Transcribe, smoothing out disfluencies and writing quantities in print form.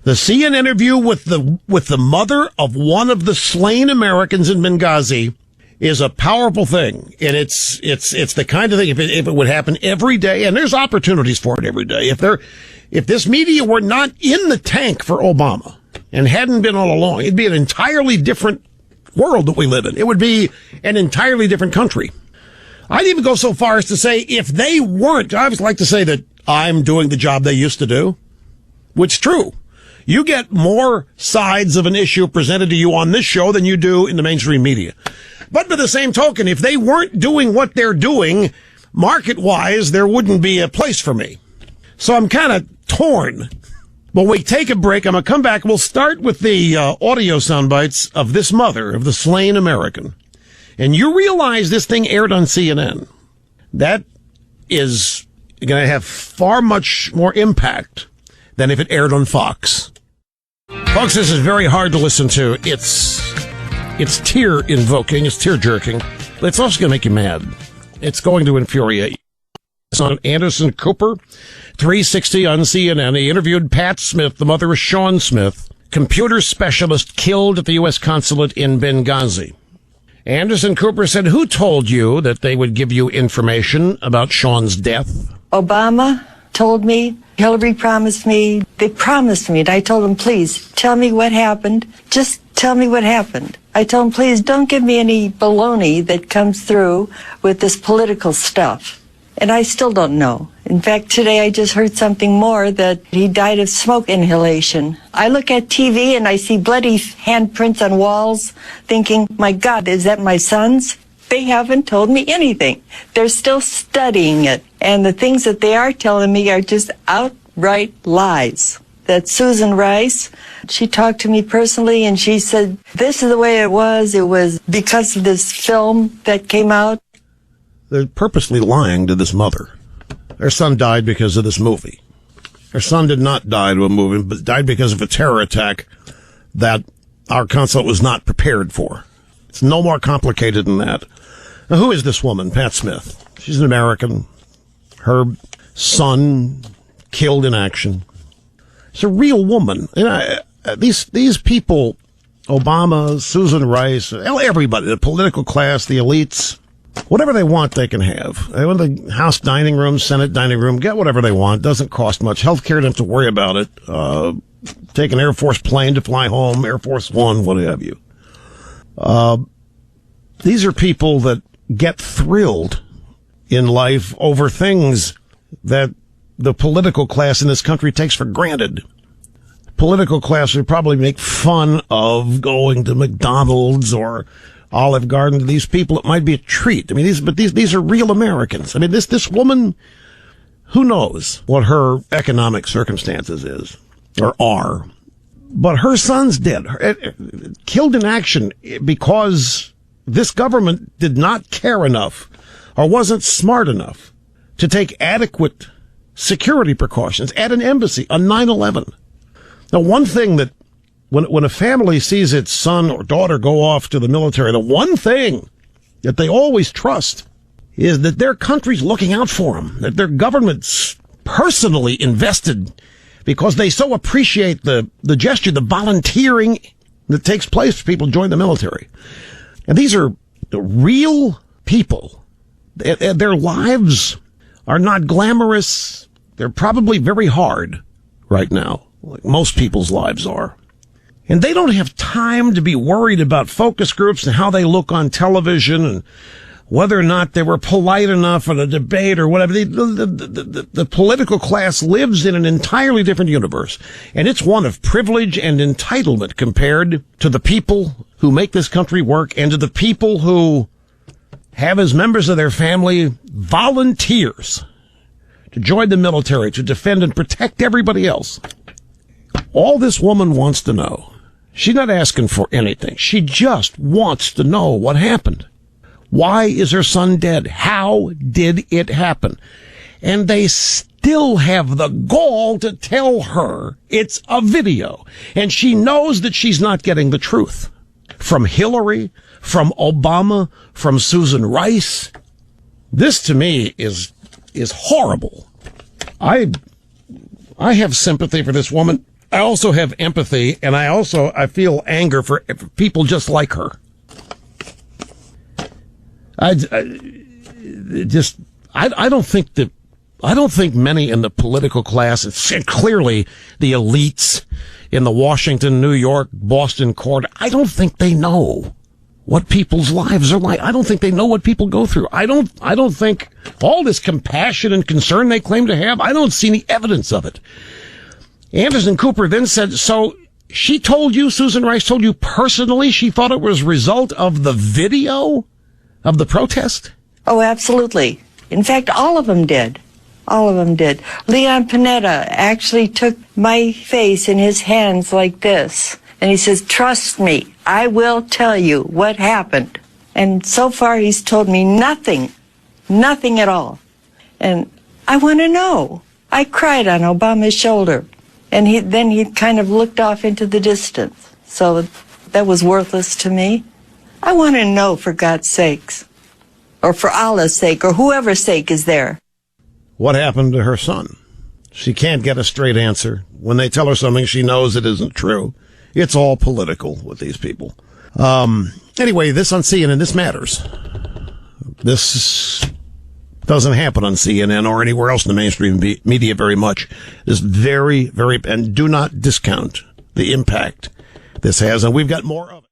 The CNN interview with the mother of one of the slain Americans in Benghazi is a powerful thing, and it's the kind of thing, if it would happen every day, and there's opportunities for it every day. If this media were not in the tank for Obama and hadn't been all along, it'd be an entirely different world that we live in. It would be an entirely different country. I'd even go so far as to say, if they weren't, I always like to say that I'm doing the job they used to do, which is true. You get more sides of an issue presented to you on this show than you do in the mainstream media. But by the same token, if they weren't doing what they're doing, market-wise, there wouldn't be a place for me. So I'm kind of torn. But we take a break. I'm going to come back. We'll start with the audio sound bites of this mother of the slain American. And you realize this thing aired on CNN. That is going to have far much more impact than if it aired on Fox. Folks, this is very hard to listen to. It's tear-invoking, it's tear-jerking, but it's also going to make you mad. It's going to infuriate you. It's on Anderson Cooper, 360 on CNN. He interviewed Pat Smith, the mother of Sean Smith, computer specialist killed at the U.S. consulate in Benghazi. Anderson Cooper said, "Who told you that they would give you information about Sean's death?" Obama told me. Hillary promised me. They promised me. And I told them, please, tell me what happened. Just tell me what happened. I told them, please, don't give me any baloney that comes through with this political stuff. And I still don't know. In fact, today I just heard something more, that he died of smoke inhalation. I look at TV and I see bloody handprints on walls, thinking, my God, is that my son's? They haven't told me anything. They're still studying it. And the things that they are telling me are just outright lies. That Susan Rice, she talked to me personally and she said, this is the way it was. It was because of this film that came out. They're purposely lying to this mother. Their son died because of this movie. Her son did not die to a movie, but died because of a terror attack that our consulate was not prepared for. It's no more complicated than that. Now, who is this woman, Pat Smith? She's an American. Her son killed in action. It's a real woman. And these people, Obama, Susan Rice, everybody, the political class, the elites, whatever they want, they can have. They want the House dining room, Senate dining room, get whatever they want. Doesn't cost much. Healthcare, don't have to worry about it. Take an Air Force plane to fly home, Air Force One, what have you. These are people that get thrilled in life over things that the political class in this country takes for granted. Political class would probably make fun of going to McDonald's or Olive Garden. To these people, it might be a treat. I mean, these are real Americans. I mean, this woman, who knows what her economic circumstances are. But her son's dead, killed in action because this government did not care enough or wasn't smart enough to take adequate security precautions at an embassy on 9/11. Now, one thing that when a family sees its son or daughter go off to the military, the one thing that they always trust is that their country's looking out for them, that their government's personally invested because they so appreciate the gesture, the volunteering that takes place for people to join the military. And these are real people. Their lives are not glamorous. They're probably very hard right now, like most people's lives are. And they don't have time to be worried about focus groups and how they look on television and whether or not they were polite enough in a debate or whatever. The political class lives in an entirely different universe, and it's one of privilege and entitlement compared to the people who make this country work and to the people who have as members of their family volunteers to join the military, to defend and protect everybody else. All this woman wants to know, she's not asking for anything. She just wants to know what happened. Why is her son dead? How did it happen? And they still have the gall to tell her it's a video. And she knows that she's not getting the truth. From Hillary, from Obama, from Susan Rice. This to me is horrible. I have sympathy for this woman. I also have empathy, and I feel anger for people just like her. I don't think many in the political class, and clearly the elites in the Washington, New York, Boston court, I don't think they know what people's lives are like. I don't think they know what people go through. I don't think all this compassion and concern they claim to have, I don't see any evidence of it. Anderson Cooper then said, so she told you, Susan Rice told you personally she thought it was a result of the video of the protest? Oh, absolutely. In fact, all of them did. All of them did. Leon Panetta actually took my face in his hands like this. And he says, trust me, I will tell you what happened. And so far he's told me nothing at all. And I want to know. I cried on Obama's shoulder. And he kind of looked off into the distance. So that was worthless to me. I want to know, for God's sakes, or for Allah's sake, or whoever's sake is there. What happened to her son? She can't get a straight answer. When they tell her something, she knows it isn't true. It's all political with these people. Anyway, this on CNN, this matters. This doesn't happen on CNN or anywhere else in the mainstream media very much. This very, and do not discount the impact this has, and we've got more of it.